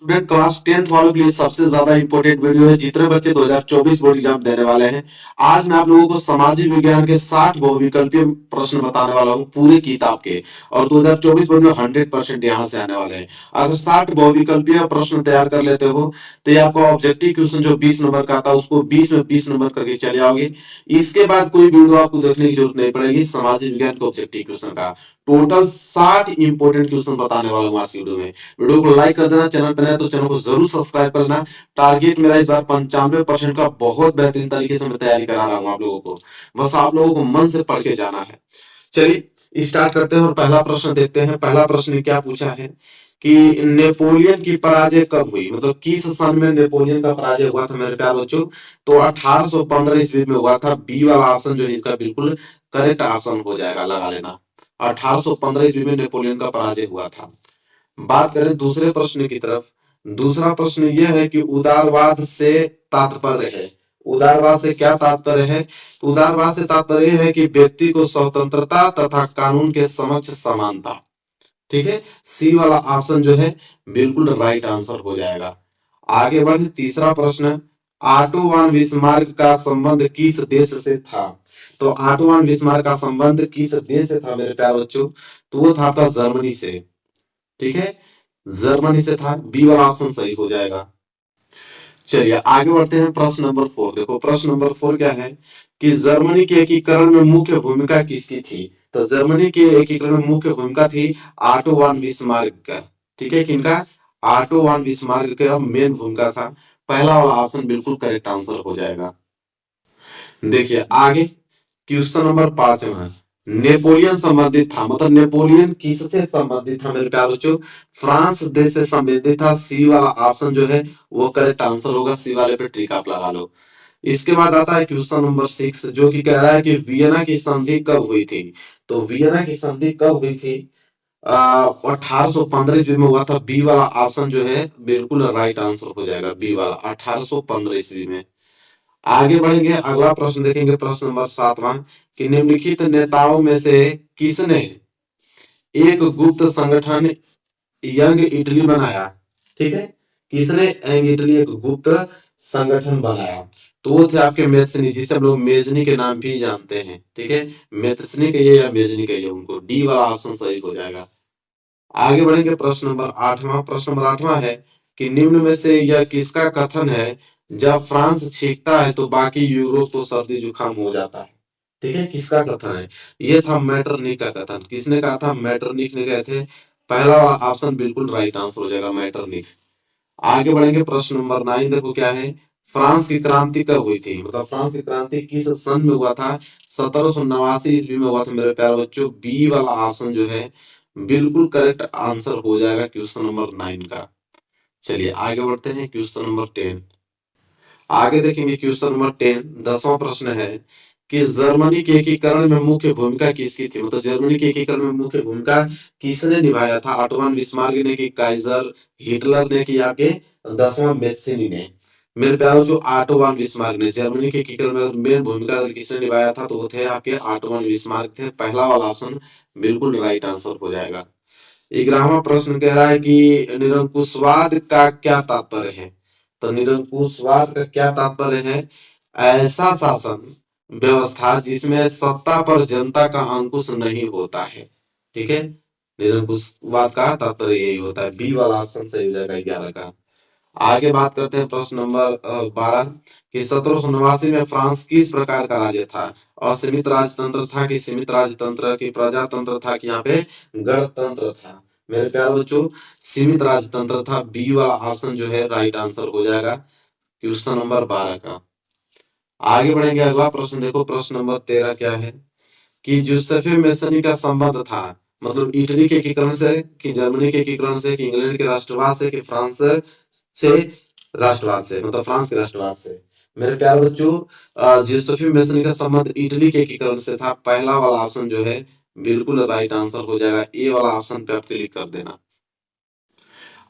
Student class 10th वालों के लिए सबसे ज्यादा इंपॉर्टेंट वीडियो है। जितने बच्चे 2024 बोर्ड एग्जाम देने वाले हैं, आज मैं आप लोगों को सामाजिक विज्ञान के 60 बहुविकल्पीय प्रश्न बताने वाला हूं पूरी किताब के। और 2024 बोर्ड में 100% यहां से आने वाले हैं। अगर 60 बहुविकल्पीय प्रश्न तैयार कर लेते हो तो ये आपका ऑब्जेक्टिव क्वेश्चन जो 20 नंबर का आता है उसको 20 में 20 नंबर करके चले आओगे। इसके बाद कोई वीडियो आपको देखने की जरूरत नहीं पड़ेगी सामाजिक विज्ञान के ऑब्जेक्टिव क्वेश्चन का। टोटल 60 इंपॉर्टेंट क्वेश्चन बताने वाला हूं आज वीडियो में। वीडियो को लाइक कर देना, चैनल पर नया तो चैनल को जरूर सब्सक्राइब करना। टारगेट मेरा इस बार 95% का बहुत बेहतरीन तरीके से मैं तैयारी करा रहा हूँ आप लोगों को। बस आप लोगों को मन से पढ़ के जाना है। चलिए स्टार्ट करते हैं और पहला प्रश्न देखते हैं। पहला प्रश्न क्या पूछा है कि नेपोलियन की पराजय कब हुई, मतलब किस सन में नेपोलियन का पराजय हुआ था मेरे प्यारे बच्चों। तो 1815 ईस्वी में हुआ था। बी वाला ऑप्शन जो है इसका बिल्कुल करेक्ट ऑप्शन हो जाएगा, लगा लेना। 1815 ईस्वी में नेपोलियन का पराजय हुआ था। बात करें दूसरे प्रश्न की तरफ। दूसरा प्रश्न यह है कि उदारवाद से तात्पर्य है। उदारवाद से क्या तात्पर्य है? तो उदारवाद से तात्पर्य है कि व्यक्ति को स्वतंत्रता तथा कानून के समक्ष समानता। ठीक है, सी वाला ऑप्शन जो है बिल्कुल राइट आंसर हो जाएगा। आगे बढ़े तीसरा प्रश्न। ऑटो वन बिस्मार्क का संबंध किस देश से था? तो ऑटो वन बिस्मार्क का संबंध किस देश से था मेरे प्यारे बच्चों? तो वो था आपका जर्मनी से। ठीक है, जर्मनी से था। बी वाला ऑप्शन सही हो जाएगा। चलिए आगे बढ़ते हैं। प्रश्न नंबर 4 देखो। प्रश्न नंबर 4 क्या है कि जर्मनी के एकीकरण में मुख्य भूमिका किसकी थी? तो जर्मनी के एकीकरण में मुख्य भूमिका थी ऑटो वन बिस्मार्क का। ठीक है, किनका? ऑटो वन बिस्मार्क का मेन भूमिका था। पहला वाला ऑप्शन बिल्कुल करेक्ट आंसर हो जाएगा। देखिए आगे क्वेश्चन नंबर 5 में नेपोलियन संबंधित था, मतलब नेपोलियन किससे संबंधित था मेरे प्यारे बच्चों? फ्रांस देश से संबंधित था। सी वाला ऑप्शन जो है वो करेक्ट आंसर होगा। सी वाले पे टिक आप लगा लो। इसके बाद आता है क्वेश्चन नंबर 6 जो कि कह रहा है कि वियना की संधि कब हुई थी? तो वियना की संधि कब हुई थी? 1815 ईस्वी में हुआ था। बी वाला ऑप्शन जो है बिल्कुल राइट आंसर हो जाएगा। बी वाला 1815 ईस्वी में। आगे बढ़ेंगे, अगला प्रश्न देखेंगे। प्रश्न नंबर 7वां कि निम्नलिखित नेताओं में से किसने एक गुप्त संगठन यंग इटली बनाया? ठीक है, किसने यंग इटली एक गुप्त संगठन बनाया? तो वो थे आपके मेथसनी, जिसे हम लोग मेजनी के नाम भी जानते हैं। ठीक है, मेथसनी कहिए या मेजनी कहिए उनको। डी वाला ऑप्शन सही हो जाएगा। आगे बढ़ेंगे। प्रश्न नंबर 8वां। प्रश्न नंबर 8वां है कि निम्न में से यह किसका कथन है जब फ्रांस छींकता है तो बाकी यूरोप को सर्दी जुकाम हो जाता है? ठीक है, किसका कथन है? ये था मैटरनिक का कथन। किसने कहा था? मैटरनिक ने कहे थे। पहला वाला ऑप्शन बिल्कुल राइट आंसर हो जाएगा, मैटरनिक। आगे बढ़ेंगे। प्रश्न नंबर 9 देखो क्या है। फ्रांस की क्रांति कब हुई थी, मतलब फ्रांस की क्रांति किस सन में हुआ था? 1789 ईस्वी में हुआ था मेरे प्यारे बच्चों। बी वाला ऑप्शन जो है बिल्कुल करेक्ट आंसर हो जाएगा क्वेश्चन नंबर 9 का। चलिए आगे बढ़ते हैं क्वेश्चन नंबर 10। आगे देखेंगे क्वेश्चन नंबर 10। 10वां प्रश्न है कि जर्मनी के एकीकरण में मुख्य भूमिका किसकी थी, मतलब जर्मनी के एकीकरण में मुख्य भूमिका किसने निभाया था? ऑटो वन बिस्मार्क ने की, काइजर हिटलर ने की, आपके 10वां मेत्सिनी ने? मेरे प्यारो जो ऑटो वन बिस्मार्क ने जर्मनी के एकीकरण में मेन भूमिका अगर किसने निभाया था तो वो थे आपके ऑटो वन बिस्मार्क थे। पहला वाला ऑप्शन बिल्कुल राइट आंसर हो जाएगा। 11वां प्रश्न कह रहा है कि निरंकुशवाद का क्या तात्पर्य है? तो निरंकुशवाद का क्या तात्पर्य है? ऐसा शासन व्यवस्था जिसमें सत्ता पर जनता का अंकुश नहीं होता है। ठीक है, निरंकुशवाद का तात्पर्य यही होता है। बी वाला ऑप्शन सही हो जाएगा 11 का। आगे बात करते हैं। प्रश्न नंबर 12 कि 1789 में फ्रांस किस प्रकार का राज्य था? असीमित राजतंत्र था कि सीमित राजतंत्र की प्रजातंत्र था कि यहाँ पे गणतंत्र था? मेरे प्यारे बच्चों सीमित राजतंत्र था। बी वाला ऑप्शन जो है राइट आंसर हो जाएगा क्वेश्चन नंबर 12 का। आगे बढ़ेंगे। अगला प्रश्न देखो। प्रश्न नंबर 13 क्या है कि जूसेफे मेसनी का संबंध था, मतलब इटली के एकीकरण से कि जर्मनी के एकीकरण से कि इंग्लैंड के राष्ट्रवाद से कि फ्रांस से राष्ट्रवाद से, मतलब फ्रांस के राष्ट्रवाद से? मेरे प्यारे बच्चों जूसेफे मेसनी का संबंध इटली के एकीकरण से था। पहला वाला ऑप्शन जो है बिल्कुल राइट आंसर हो जाएगा। ए वाला ऑप्शन पे आप क्लिक कर देना।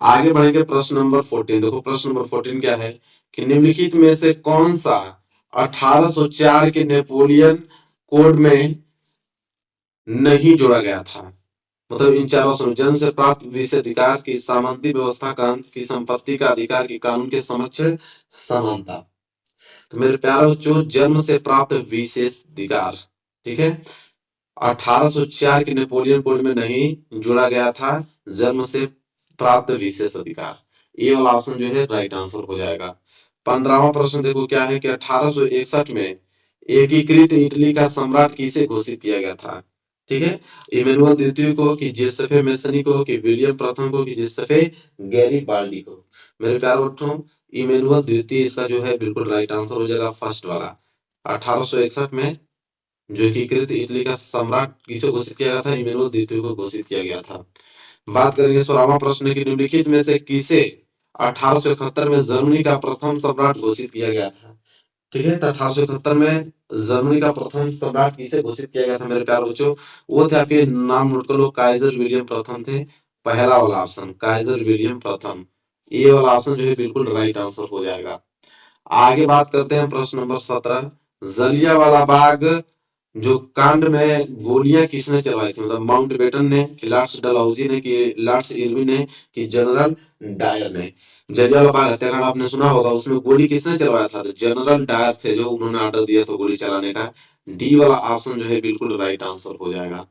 आगे बढ़ेंगे। प्रश्न नंबर 14 देखो। प्रश्न नंबर 14 क्या है कि निम्नलिखित में से कौन सा 1804 के नेपोलियन कोड में नहीं जोड़ा गया था? मतलब इन चारों ऑप्शन में जन्म से प्राप्त विशेषाधिकार की सामंती व्यवस्था का अंत की संपत्ति का अधिकार की कानून के समक्ष समानता। तो मेरे प्यारे बच्चों जन्म से प्राप्त विशेषाधिकार, ठीक है, 1804 के नेपोलियन कोड में नहीं जोड़ा गया था जन्म से प्राप्त विशेष अधिकार। ये वाला ऑप्शन जो है राइट आंसर हो जाएगा। 15वां प्रश्न देखो क्या है कि 1861 में एकीकृत इटली का सम्राट किसे घोषित किया गया था। ठीक है, इमैनुअल द्वितीय को, कि जिउसेppe मैसनी को, कि विलियम प्रथम को, कि जिउसेppe गैरिबाल्डी को। मेरे प्यारे बच्चों इमैनुअल द्वितीय इसका जो है बिल्कुल राइट आंसर हो जाएगा, फर्स्ट वाला। 1861 में जो एकीकृत इटली का सम्राट किसे घोषित किया गया था, इमैनुअल द्वितीय को घोषित किया गया था। बात करेंगे 16वां प्रश्न की, निम्नलिखित में से किसे 1871 में जर्मनी का प्रथम सम्राट घोषित किया गया था। ठीक है, तो 1871 में जर्मनी का प्रथम सम्राट किसे घोषित किया गया था मेरे प्यारे बच्चों, वो थे, आपके नाम नोट कर लो, काइजर विलियम प्रथम थे। पहला वाला ऑप्शन काइजर विलियम प्रथम, ये वाला ऑप्शन जो है बिल्कुल राइट आंसर हो जाएगा। आगे बात करते हैं प्रश्न नंबर 17, जलियांवाला बाग जो कांड में गोलियां किसने चलवाई थी, मतलब माउंटबेटन ने, कि लॉर्ड्स डलहौजी ने, कि लॉर्ड्स इरविन ने, कि जनरल डायर ने। जलियांवाला बाग हत्याकांड आपने सुना होगा, उसमें गोली किसने चलवाया था, तो जनरल डायर थे जो उन्होंने ऑर्डर दिया था गोली चलाने का। डी वाला ऑप्शन जो है बिल्कुल राइट आंसर हो जाएगा।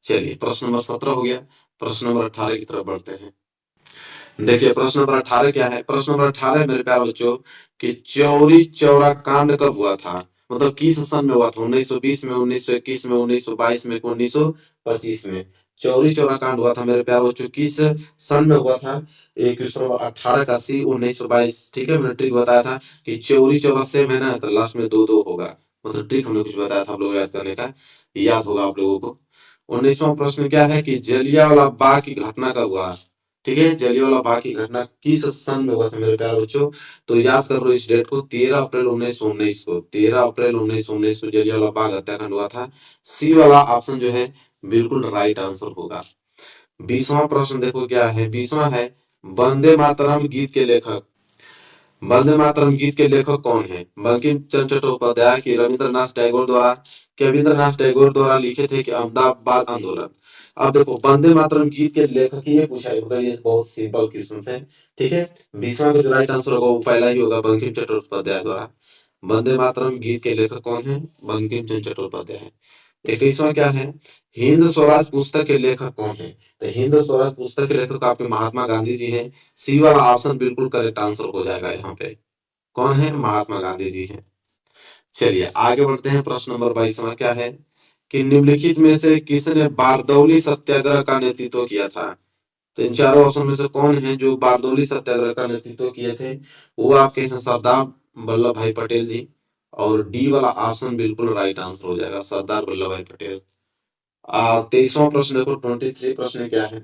चलिए प्रश्न नंबर 17 हो गया, प्रश्न नंबर 18 की तरफ बढ़ते हैं। देखिए प्रश्न नंबर 18 क्या है, प्रश्न नंबर 18 मेरे प्यारे बच्चों कि चौरी चौरा कांड कब हुआ था, मतलब किस सन में हुआ था, 1920 में, 1921 में, 1922 में, 1925 में। चौरी चौरा कांड हुआ था मेरे प्यारे बच्चों, किस सन में हुआ था, एक क्वेश्चन 18 का सी 1922। ठीक है, मैंने ट्रिक बताया था कि चौरी चौरा सेम है ना, तो लास्ट में दो दो होगा, मतलब ट्रिक हमने कुछ बताया था आप लोग याद करने का, याद होगा आप लोगों को। 19वां प्रश्न क्या है कि जलियांवाला बाग की घटना कब हुआ। ठीक है, जलियांवाला बाग की घटना किस सन में हुआ था मेरे प्यारे बच्चों, तो याद कर लो इस डेट को, 13 अप्रैल 1919 को, 13 अप्रैल 1919 को जलियांवाला बाग हत्याकांड हुआ था। सी वाला ऑप्शन जो है बिल्कुल राइट आंसर होगा। 20वां प्रश्न देखो क्या है, 20वां है वंदे मातरम गीत के लेखक, वंदे मातरम गीत के लेखक कौन है, बंकिम चंद्र चट्टोपाध्याय, की रविंद्रनाथ टैगोर द्वारा, कि रविंद्रनाथ टैगोर द्वारा लिखे थे, कि अहमदाबाद आंदोलन। अब देखो वंदे मातरम गीत के लेखक ये पूछा है, मतलब ये बहुत सिंपल क्वेश्चन है। ठीक है, 20वां का जो राइट आंसर होगा वो पहला ही होगा, बंकिम चंद्र चट्टोपाध्याय द्वारा। वंदे मातरम गीत के लेखक कौन है, बंकिम चंद्र चट्टोपाध्याय। 21वां क्या है, हिंद स्वराज पुस्तक के लेखक कौन है, तो हिंद स्वराज पुस्तक के लेखक आपके महात्मा गांधी जी हैं। सी वाला ऑप्शन बिल्कुल करेक्ट आंसर हो जाएगा यहाँ पे, कौन है, महात्मा गांधी जी हैं। चलिए आगे बढ़ते हैं, प्रश्न नंबर 22वां क्या है कि निम्नलिखित में से किसने बारदौली सत्याग्रह का नेतृत्व किया था। तो इन चारों ऑप्शन में से कौन है जो बारदौली सत्याग्रह का नेतृत्व किए थे, वो आपके हैं सरदार वल्लभ भाई पटेल जी। और डी वाला ऑप्शन बिल्कुल राइट आंसर हो जाएगा, सरदार वल्लभ भाई पटेल। 23वां प्रश्न देखो, 23 प्रश्न क्या है,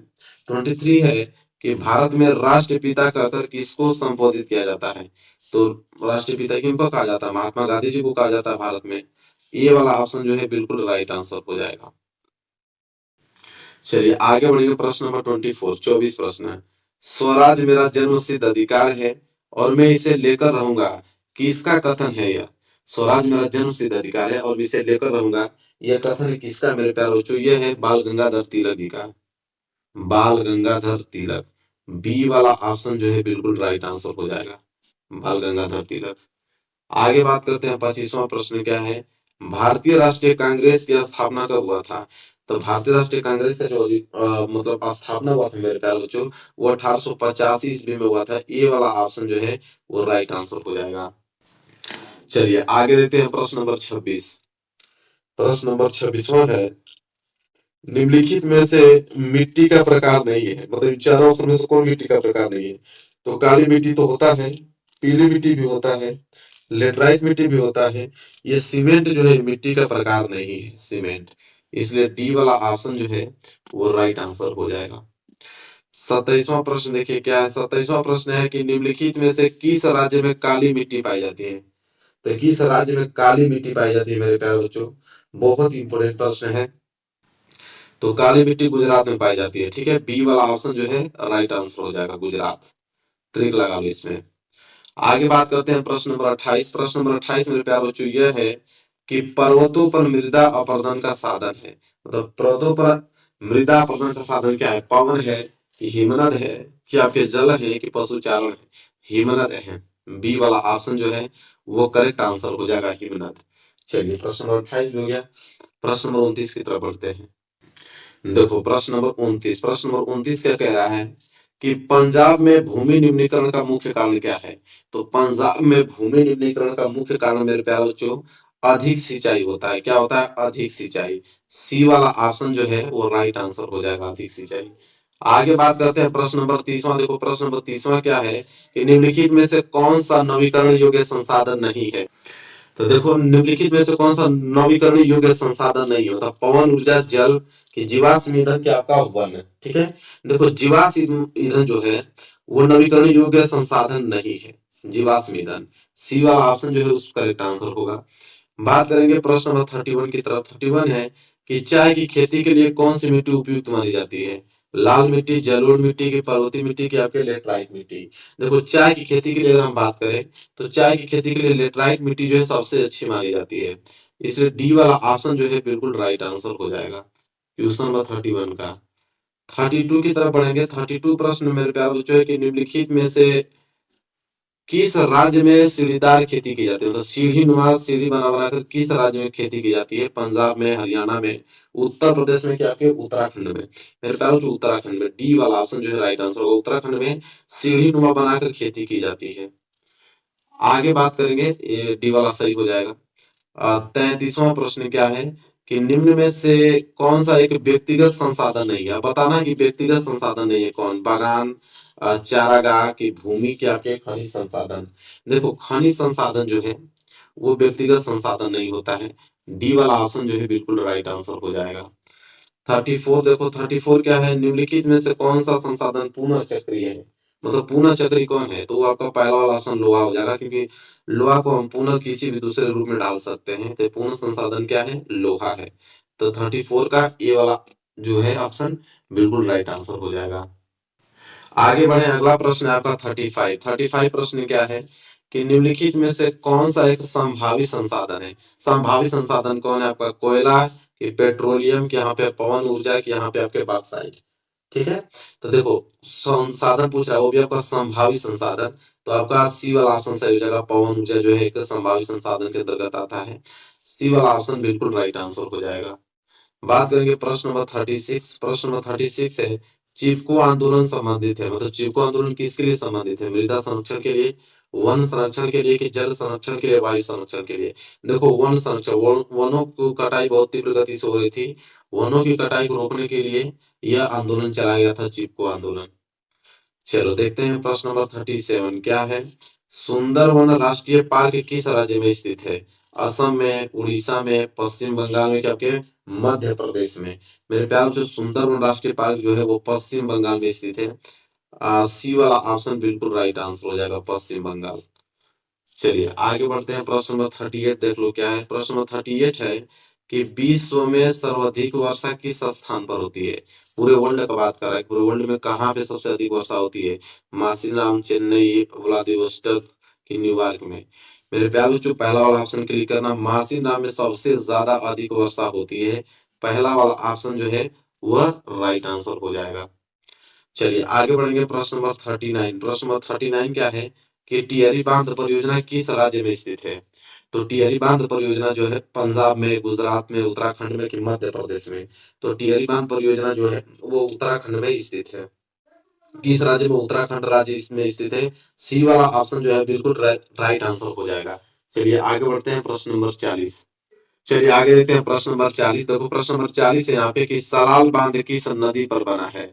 23 है कि भारत में राष्ट्रपिता कहकर किसको संबोधित किया जाता है। तो राष्ट्रपिता किनको कहा जाता है, महात्मा गांधी जी को कहा जाता है भारत में। ये वाला ऑप्शन जो है बिल्कुल राइट आंसर हो जाएगा। चलिए आगे बढ़ेंगे, प्रश्न नंबर 24, 24 प्रश्न है, स्वराज मेरा जन्मसिद्ध अधिकार है और मैं इसे लेकर रहूंगा, किसका कथन है यह। स्वराज मेरा जन्मसिद्ध अधिकार है और मैं इसे लेकर रहूंगा, यह कथन किसका मेरे प्यारे बच्चों, यह है बाल गंगाधर तिलक जी का, बाल गंगाधर तिलक। बी वाला ऑप्शन जो है बिल्कुल राइट आंसर हो जाएगा, बाल गंगाधर तिलक। आगे बात करते हैं, 25वां प्रश्न क्या है, भारतीय राष्ट्रीय कांग्रेस की स्थापना कब हुआ था। तो भारतीय राष्ट्रीय कांग्रेस का जो मतलब स्थापना हुआ था मेरे प्यारे बच्चों, वो 1885 ईस्वी में हुआ था। ये वाला ऑप्शन जो है वो राइट आंसर हो जाएगा। चलिए आगे देते हैं, प्रश्न नंबर 26, प्रश्न नंबर 26वां है, निम्नलिखित में से मिट्टी का प्रकार नहीं है, मतलब चारों ऑप्शन में से कौन मिट्टी का प्रकार नहीं है। तो काली मिट्टी तो होता है, पीली मिट्टी भी होता है, लेटराइट मिट्टी भी होता है, ये सीमेंट जो है मिट्टी का प्रकार नहीं है, सीमेंट। इसलिए डी वाला ऑप्शन जो है वो राइट आंसर हो जाएगा। 27वां प्रश्न देखिए क्या है, 27वां प्रश्न है कि निम्नलिखित में से किस राज्य में काली मिट्टी पाई जाती है। तो किस राज्य में काली मिट्टी पाई जाती है मेरे प्यारे बच्चों, बहुत इंपोर्टेंट प्रश्न है। तो काली मिट्टी गुजरात में पाई जाती है। ठीक है, बी वाला ऑप्शन जो है राइट आंसर हो जाएगा, गुजरात। ट्रिक लगा लो इसमें। आगे बात करते हैं, प्रश्न नंबर 28, प्रश्न नंबर 28 मेरे प्यारे बच्चों यह है कि पर्वतों पर मृदा अपरदन का साधन है, मतलब पर्वतों पर मृदा अपरदन का साधन क्या है? पवन है कि हिमनद है कि आपके जल है कि पशु चारण है? हिमनद है। बी वाला ऑप्शन जो है वो करेक्ट आंसर हो जाएगा, हिमनद। चलिए प्रश्न नंबर 28 भी हो गया। प्रश्न नंबर 29 की तरफ बढ़ते हैं। देखो प्रश्न नंबर 29 क्या कह रहा है कि पंजाब में भूमि निम्नीकरण का मुख्य कारण क्या है? तो पंजाब में भूमि निम्नीकरण का मुख्य कारण मेरे प्यारे बच्चों अधिक सिंचाई होता है। क्या होता है? अधिक सिंचाई। सी वाला ऑप्शन जो है वो राइट आंसर हो जाएगा, अधिक सिंचाई। आगे बात करते हैं प्रश्न नंबर 30वां। देखो प्रश्न नंबर 30वां क्या है कि निम्नलिखित में से कौन सा नवीकरण योग्य संसाधन नहीं है? तो देखो निम्नलिखित में से कौन सा नवीकरणीय योग्य संसाधन नहीं होता? पवन ऊर्जा, जल की जीवाश्म ईंधन क्या आपका वन। ठीक है, देखो जीवाश्म ईंधन जो है वो नवीकरणीय योग्य संसाधन नहीं है, जीवाश्म ईंधन। सी वाला ऑप्शन जो है उस करेक्ट आंसर होगा। बात करेंगे प्रश्न नंबर 31 की तरफ। 31 है कि चाय की खेती के लिए कौन सी मिट्टी उपयुक्त मानी जाती है? लाल मिट्टी, जलोढ़ मिट्टी की, पर्वतीय मिट्टी की, आपके लेटराइट मिट्टी। देखो चाय की खेती के लिए अगर हम बात करें तो चाय की खेती के लिए लेटराइट मिट्टी जो है सबसे अच्छी मानी जाती है। इसलिए डी वाला ऑप्शन जो है बिल्कुल राइट आंसर हो जाएगा क्वेश्चन नंबर 31 का। 32 की तरफ बढ़ेंगे। 32 प्रश्न मेरे प्यारे बच्चों है कि निम्नलिखित में से किस राज्य में सीढ़ीदार खेती की जाती है? मतलब सीढ़ी नुमा, सीढ़ी बना बनाकर किस राज्य में खेती की जाती है? पंजाब में, हरियाणा में, उत्तर प्रदेश में, क्या आपके उत्तराखंड में? मेरे प्यारों जो उत्तराखंड में, डी वाला ऑप्शन जो है राइट आंसर होगा। उत्तराखंड में सीढ़ी नुमा बनाकर खेती की जाती है। आगे बात करेंगे, ये डी वाला सही हो जाएगा। 33वां प्रश्न क्या है कि निम्न में से कौन सा एक व्यक्तिगत संसाधन नहीं है? बताना कि व्यक्तिगत संसाधन नहीं है कौन? बागान, चारागाह की, भूमि के, आपके खनिज संसाधन। देखो खनिज संसाधन जो है वो व्यक्तिगत संसाधन नहीं होता है। डी वाला ऑप्शन जो है बिल्कुल राइट आंसर हो जाएगा। 34 देखो 34 क्या है? निम्नलिखित में से कौन सा संसाधन पुनः चक्रीय है? मतलब पुनः चक्रीय कौन है? तो वो आपका पहला वाला ऑप्शन लोहा हो जाएगा, क्योंकि लोहा को हम पुनः किसी भी दूसरे रूप में डाल सकते हैं। तो पुनः संसाधन क्या है? लोहा है। तो 34 का ए वाला जो है ऑप्शन बिल्कुल राइट आंसर हो जाएगा। आगे बढ़े, अगला प्रश्न है आपका 35। 35 प्रश्न क्या है कि निम्नलिखित में से कौन सा एक संभावित संसाधन है? संभावित संसाधन कौन है आपका? कोयला कि पेट्रोलियम कि, यहाँ पे पवन ऊर्जा की, यहाँ पे आपके बॉक्साइट। ठीक है, तो देखो संसाधन पूछ रहा है वो भी आपका संभावित संसाधन। तो आपका सी वाला ऑप्शन सही हो जाएगा। पवन ऊर्जा जो है एक संभावित संसाधन के अंतर्गत आता है। सी वाला ऑप्शन बिल्कुल राइट आंसर हो जाएगा। बात करेंगे प्रश्न नंबर 36। प्रश्न नंबर 36 है चिपको आंदोलन संबंधित है। मतलब चिपको आंदोलन किसके लिए संबंधित है? मृदा संरक्षण के लिए, वन संरक्षण के लिए कि जल संरक्षण के लिए, वायु संरक्षण के लिए? देखो वन संरक्षण, वनों की कटाई बहुत तीव्र गति से हो रही थी। वनों की कटाई को रोकने के लिए यह आंदोलन चलाया गया था, चिपको आंदोलन। चलो देखते हैं प्रश्न नंबर 37 क्या है। सुंदरवन राष्ट्रीय पार्क किस राज्य में स्थित है? असम में, उड़ीसा में, पश्चिम बंगाल में, क्या आपके मध्य प्रदेश में? मेरे प्यार जो सुंदरवन राष्ट्रीय पार्क जो है वो पश्चिम बंगाल में स्थित है। सी वाला ऑप्शन बिल्कुल राइट आंसर हो जाएगा, पश्चिम बंगाल। चलिए आगे बढ़ते हैं। प्रश्न नंबर 38 देख लो क्या है। प्रश्न नंबर 38 है कि विश्व में सर्वाधिक वर्षा किस स्थान पर होती है? पूरे वर्ल्ड का बात कर रहा है, पूरे वर्ल्ड में कहाँ पे सबसे अधिक वर्षा होती है? मासिनाम, चेन्नई, व्लादिवोस्टोक कि न्यूयॉर्क में? मेरे प्यारे बच्चों पहला वाला ऑप्शन क्लिक करना। मासिनाम में सबसे ज्यादा अधिक वर्षा होती है। पहला वाला ऑप्शन जो है वह राइट आंसर हो जाएगा। चलिए आगे बढ़ेंगे। प्रश्न नंबर 39। प्रश्न नंबर 39 क्या है कि टिहरी बांध परियोजना किस राज्य में स्थित है? तो टिहरी बांध परियोजना जो है पंजाब में, गुजरात में, उत्तराखंड में कि मध्य प्रदेश में? तो टिहरी बांध परियोजना जो है वो उत्तराखंड में स्थित है। किस राज्य में? उत्तराखंड राज्य इसमें स्थित है। सी वाला ऑप्शन जो है बिल्कुल राइट आंसर हो जाएगा। चलिए आगे बढ़ते हैं प्रश्न नंबर 40। चलिए आगे देखते हैं प्रश्न नंबर 40। देखो प्रश्न नंबर 40 है यहाँ पे कि सलाल बांध किस नदी पर बना है?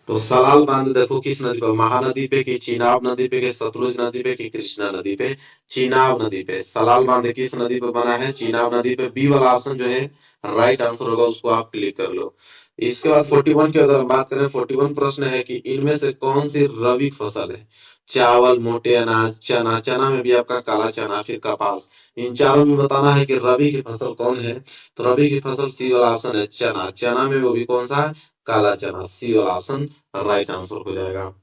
तो सलाल बांध देखो किस नदी पर? महानदी पे कि चीनाब नदी पे कि सतलुज नदी पे कि कृष्णा नदी पे? चीनाब नदी पे। सलाल बांध किस नदी पे बना है? चीनाब नदी पे। बी वाला ऑप्शन जो है राइट आंसर होगा, उसको आप क्लिक कर लो। इसके बाद 41 की अगर हम बात करें, 41 प्रश्न है कि इनमें से कौन सी रबी फसल है? चावल, मोटे अनाज, चना, चना में भी आपका काला चना, फिर कपास। इन चारों में बताना है कि रबी की फसल कौन है? तो रबी की फसल सी वाला ऑप्शन है चना। चना में वो भी कौन सा? काला चना। सी वाला ऑप्शन राइट आंसर हो जाएगा।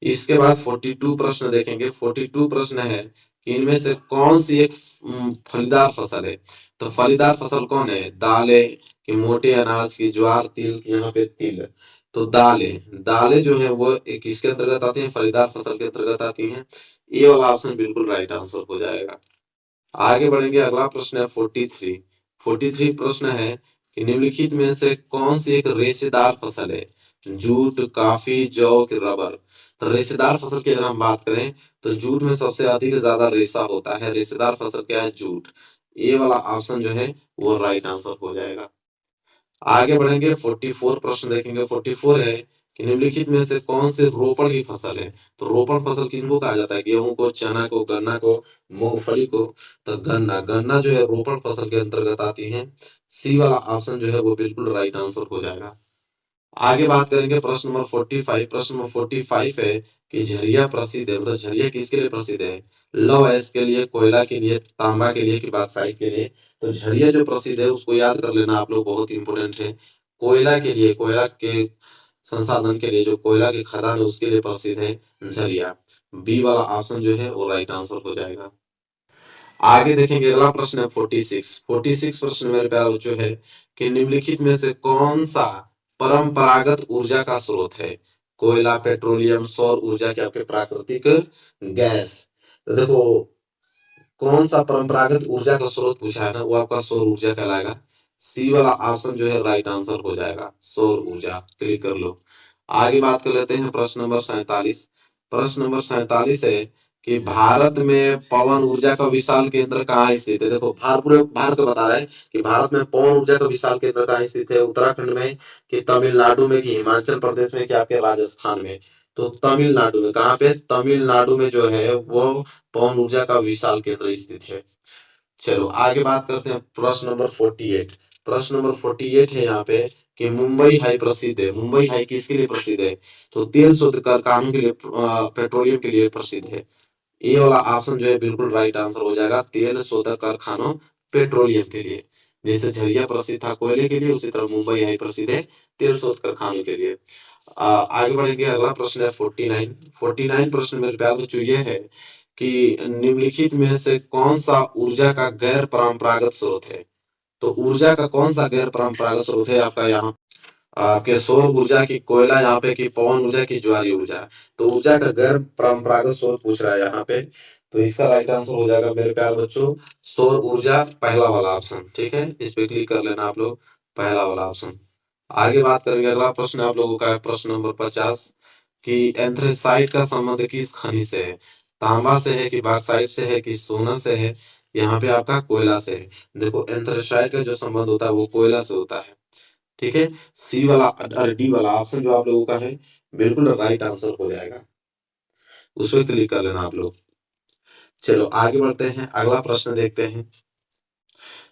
इसके बाद 42 प्रश्न देखेंगे। 42 प्रश्न है कि इनमें से कौन सी एक फलीदार फसल है। तो फलीदार फसल कौन है? दालें कि मोटे अनाज की, ज्वार, तिल, यहाँ पे तिल। तो दालें, दालें जो है वो एक किसके अंतर्गत आती है? फलीदार फसल के अंतर्गत आती हैं। ये वाला ऑप्शन बिल्कुल राइट आंसर हो जाएगा। आगे बढ़ेंगे, अगला प्रश्न है 43। 43 प्रश्न है कि निम्नलिखित में से कौन सी एक रेशेदार फसल है? जूट, कॉफी, जौ कि रबर। तो रेशेदार फसल की अगर हम बात करें तो जूट में सबसे अधिक ज्यादा रेशा होता है। रेशेदार फसल क्या है? जूट। ये वाला ऑप्शन जो है वो राइट आंसर हो जाएगा। आगे बढ़ेंगे, 44 प्रश्न देखेंगे। 44 है कि निम्नलिखित में से कौन से रोपण की फसल है? तो रोपण फसल किनको कहा जाता है? गेहूं को, चना को, गन्ना को, मूंगफली को। तो गन्ना, गन्ना जो है रोपण फसल के अंतर्गत आती है। सी वाला ऑप्शन जो है वो बिल्कुल राइट आंसर हो जाएगा। आगे बात करेंगे प्रश्न नंबर 45। प्रश्न नंबर 45 है कि झरिया प्रसिद्ध है, मतलब झरिया किसके लिए प्रसिद्ध है? लौह अयस्क के लिए, कोयला के लिए, तांबा के लिए कि बॉक्साइट के लिए। तो झरिया जो प्रसिद्ध है उसको याद कर लेना आप लोग, बहुत इंपॉर्टेंट है। कोयला के लिए, कोयला के संसाधन के लिए, जो कोयला के खदान है उसके लिए प्रसिद्ध है झरिया। बी वाला ऑप्शन जो है वो राइट आंसर हो जाएगा। आगे देखेंगे, अगला प्रश्न है 46। 46 प्रश्न मेरे प्यारे बच्चों है कि निम्नलिखित में से कौन सा परंपरागत ऊर्जा का स्रोत है? कोयला, पेट्रोलियम, सौर ऊर्जा के आपके प्राकृतिक गैस। तो देखो, कौन सा परंपरागत ऊर्जा का स्रोत पूछा है ना, वो आपका सौर ऊर्जा कहलाएगा। सी वाला ऑप्शन जो है राइट आंसर हो जाएगा, सौर ऊर्जा। क्लिक कर लो। आगे बात कर लेते हैं प्रश्न नंबर 47। प्रश्न नंबर 47 है कि भारत में पवन ऊर्जा का विशाल केंद्र कहाँ स्थित है? देखो, पूरे भारत को बता रहा है कि भारत में पवन ऊर्जा का विशाल केंद्र कहाँ स्थित है। उत्तराखंड में कि तमिलनाडु में कि हिमाचल प्रदेश में कि आपके राजस्थान में। तो तमिलनाडु में। कहाँ पे? तमिलनाडु में जो है वो पवन ऊर्जा का विशाल केंद्र स्थित है। चलो आगे बात करते हैं प्रश्न नंबर 48। प्रश्न नंबर 48 है यहाँ पे कि मुंबई हाई प्रसिद्ध है। मुंबई हाई किसके लिए प्रसिद्ध है? तो तेल शोध कारखानों के लिए, पेट्रोलियम के लिए प्रसिद्ध है। ये वाला ऑप्शन जो है बिल्कुल राइट आंसर हो जाएगा, तेल शोधक कारखानों, पेट्रोलियम के लिए। जैसे झरिया प्रसिद्ध था कोयले के लिए, उसी तरह मुंबई हाई प्रसिद्ध है तेल शोध कारखानों के लिए। आगे बढ़ेंगे, अगला प्रश्न है 49। 49 प्रश्न मेरे प्यारे बच्चों ये है कि निम्नलिखित में से कौन सा ऊर्जा का गैर परंपरागत स्रोत है? तो ऊर्जा का कौन सा गैर परंपरागत स्रोत है आपका यहाँ? आपके सौर ऊर्जा की, कोयला, यहाँ पे की पवन ऊर्जा की, ज्वारीय ऊर्जा। तो ऊर्जा का गैर परंपरागत स्रोत पूछ रहा है यहाँ पे। तो इसका राइट आंसर हो जाएगा मेरे प्यारे बच्चों सौर ऊर्जा, पहला वाला ऑप्शन। ठीक है, इस पे क्लिक कर लेना आप लोग, पहला वाला ऑप्शन। आगे बात करेंगे, अगला प्रश्न आप लोगों का है प्रश्न नंबर 50 कि एंथ्रेसाइट का संबंध किस खनिज से है? तांबा से है कि बॉक्साइट से है कि सोना से है? यहाँ पे आपका कोयला से है। देखो, एंथ्रेसाइट का जो संबंध होता है वो कोयला से होता है। ठीक है, सी वाला और डी वाला ऑप्शन जो आप लोगों का है बिल्कुल राइट आंसर हो जाएगा, उस पर क्लिक कर लेना आप लोग। चलो आगे बढ़ते हैं, अगला प्रश्न देखते हैं।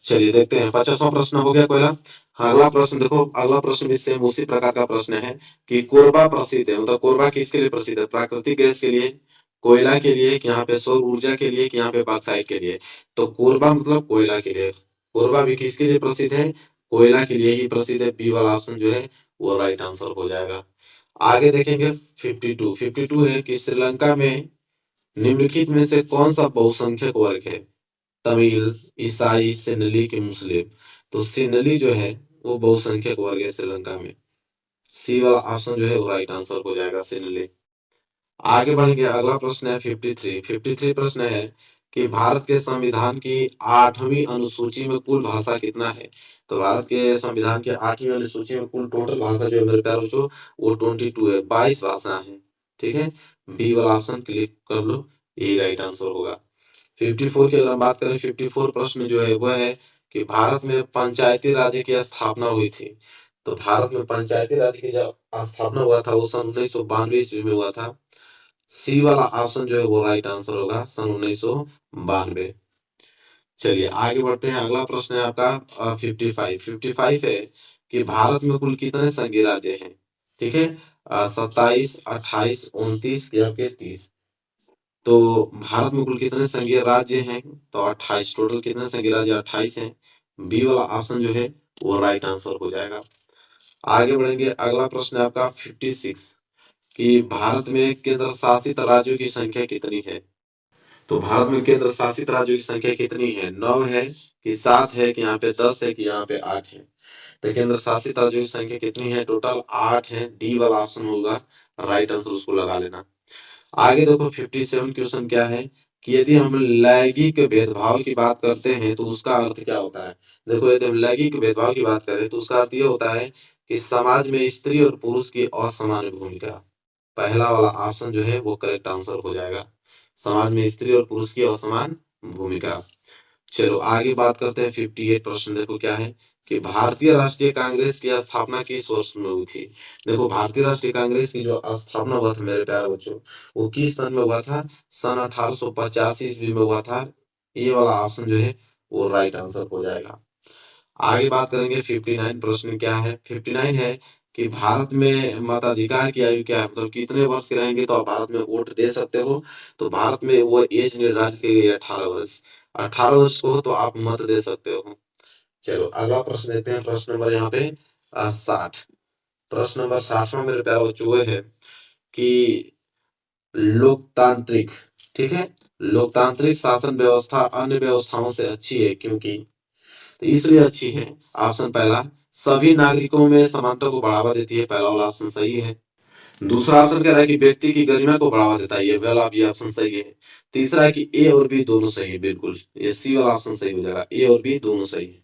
चलिए देखते हैं, 50वां प्रश्न हो गया कोयला। हाँ, अगला प्रश्न देखो, अगला प्रश्न भी सेम उसी प्रकार का प्रश्न है कि कोरबा प्रसिद्ध है, मतलब कोरबा किसके लिए प्रसिद्ध है? प्राकृतिक गैस के लिए, कोयला के लिए, कि यहाँ पे सौर ऊर्जा के लिए, कि यहाँ पे बॉक्साइट के लिए। तो कोरबा मतलब कोयला के लिए। कोरबा भी किसके लिए प्रसिद्ध है? कोयला के लिए ही प्रसिद्ध है। बी वाला ऑप्शन जो है वो राइट आंसर हो जाएगा। आगे देखेंगे 52। 52 है कि श्रीलंका में निम्नलिखित में से कौन सा बहुसंख्यक वर्ग है? तमिल, ईसाई, सेनली के मुस्लिम। तो सेनली जो है वो बहुसंख्यक वर्ग है श्रीलंका में। सी वाला ऑप्शन जो है वो राइट आंसर हो जाएगा, सेनली। आगे बढ़ेंगे, अगला प्रश्न है 53। 53 प्रश्न है कि भारत के संविधान की 8वीं अनुसूची में कुल भाषा कितना है? तो भारत के संविधान के 8वीं अनुसूची में कुल टोटल भाषा जो है मेरे प्यारे बच्चों वो 22 है, 22 भाषा है। ठीक है, बी वाला ऑप्शन क्लिक कर लो, यही राइट आंसर होगा। 54 की अगर हम बात करें, 54 प्रश्न जो है वह है कि भारत में पंचायती राज की स्थापना हुई थी। तो भारत में पंचायती राज की जब स्थापना हुआ था वो सन 1992 ईस्वी में हुआ था। सी वाला ऑप्शन जो है वो राइट आंसर होगा, सन 1992। चलिए आगे बढ़ते हैं, अगला प्रश्न है आपका 55। 55 है कि भारत में कुल कितने संघीय राज्य हैं? ठीक है, 27, 28, 29 या फिर 30। तो भारत में कुल कितने संघीय राज्य हैं? तो 28, टोटल कितने संघीय राज्य? 28 हैं। बी वाला ऑप्शन जो है वो राइट आंसर हो जाएगा। आगे बढ़ेंगे, अगला प्रश्न है आपका 56। कि भारत में केंद्र शासित राज्यों की संख्या कितनी है? तो भारत में केंद्र शासित राज्यों की संख्या कितनी है? 9 है कि 7 है कि यहाँ पे 10 है कि यहाँ पे 8 है? तो केंद्र शासित राज्यों की संख्या कितनी है? टोटल 8 है। डी वाला ऑप्शन होगा राइट आंसर, उसको लगा लेना। आगे देखो 57 क्वेश्चन क्या है कि यदि हम लैंगिक भेदभाव की बात करते हैं तो उसका अर्थ क्या होता है? देखो यदि हम लैंगिक भेदभाव की बात करें तो उसका अर्थ ये होता है कि समाज में स्त्री और पुरुष की असमान भूमिका। पहला वाला ऑप्शन जो है वो करेक्ट आंसर हो जाएगा। समाज में स्त्री और पुरुष की असमान भूमिका। चलो आगे बात करते हैं 58 प्रश्न। देखो क्या है कि भारतीय राष्ट्रीय कांग्रेस की स्थापना किस वर्ष में हुई थी? देखो भारतीय राष्ट्रीय कांग्रेस की जो स्थापना हुआ था मेरे प्यारे बच्चों, वो किस सन में हुआ था? सन 1885 ईस्वी में हुआ था। ये वाला ऑप्शन जो है वो राइट आंसर हो जाएगा। आगे बात करेंगे 59 प्रश्न क्या है? 59 है कि भारत में मताधिकार की आयु क्या है? मतलब कितने वर्ष के रहेंगे तो आप भारत में वोट दे सकते हो? तो भारत में वो एज निर्धारित की गई है 18 वर्ष। 18 वर्ष को हो तो आप मत दे सकते हो। चलो अगला प्रश्न देते हैं। प्रश्न नंबर यहाँ पे 60। प्रश्न नंबर 60 में मेरे प्यारे बच्चों वो है कि लोकतांत्रिक, ठीक है, लोकतांत्रिक शासन व्यवस्था अन्य व्यवस्थाओं से अच्छी है क्योंकि, तो इसलिए अच्छी है। ऑप्शन पहला, सभी नागरिकों में समानता को बढ़ावा देती है। पहला वाला ऑप्शन सही है। दूसरा ऑप्शन कह रहा है कि व्यक्ति की गरिमा को बढ़ावा देता है। ये वाला भी ऑप्शन सही है। तीसरा है कि ए और बी दोनों सही है। बिल्कुल ये सी वाला ऑप्शन सही हो जाएगा। ए और बी दोनों सही है।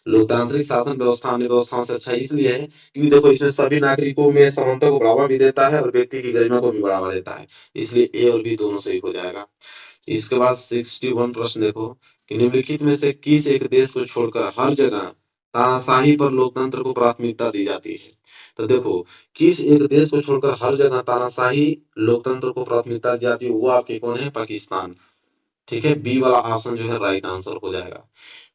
लोकतांत्रिक शासन व्यवस्था अन्य व्यवस्थाओं से अच्छा इसलिए है क्योंकि देखो इसमें सभी नागरिकों में समानता को बढ़ावा भी देता है और व्यक्ति की गरिमा को भी बढ़ावा देता है। इसलिए ए और बी दोनों सही हो जाएगा। इसके बाद 61 प्रश्न देखो कि निम्नलिखित में से किस एक देश को छोड़कर हर जगह तानाशाही पर लोकतंत्र को प्राथमिकता दी जाती है? तो देखो किस एक देश को छोड़कर हर जगह तानाशाही लोकतंत्र को प्राथमिकता दी जाती है, वो आपके कौन है? पाकिस्तान। ठीक है, बी वाला ऑप्शन जो है राइट आंसर हो जाएगा।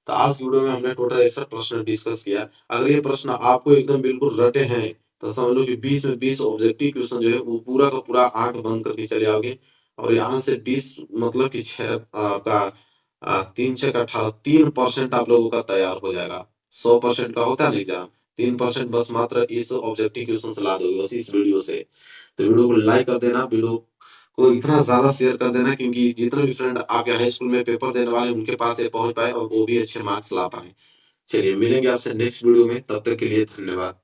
तो आज की वीडियो में हमने टोटल 61 प्रश्न डिस्कस किया। अगर ये प्रश्न आपको एकदम बिल्कुल रटे हैं तो समझ लो कि 20 में 20 ऑब्जेक्टिव क्वेश्चन जो है वो पूरा का पूरा आंख बंद करके चले आओगे। और यहाँ से 20 मतलब कि 6 आपका 3 6 18 3% आप लोगों का तैयार हो जाएगा। 100% का होता है ना एग्जाम, 3% बस मात्र इस ऑब्जेक्टिव क्वेश्चन से ला दोगे बस इस वीडियो से। तो वीडियो को लाइक कर देना, वीडियो को इतना ज्यादा शेयर कर देना क्योंकि जितने भी फ्रेंड आपके हाई स्कूल में पेपर देने वाले उनके पास ये पहुंच पाए और वो भी अच्छे मार्क्स ला पाए। चलिए मिलेंगे आपसे नेक्स्ट वीडियो में, तब तक के लिए धन्यवाद।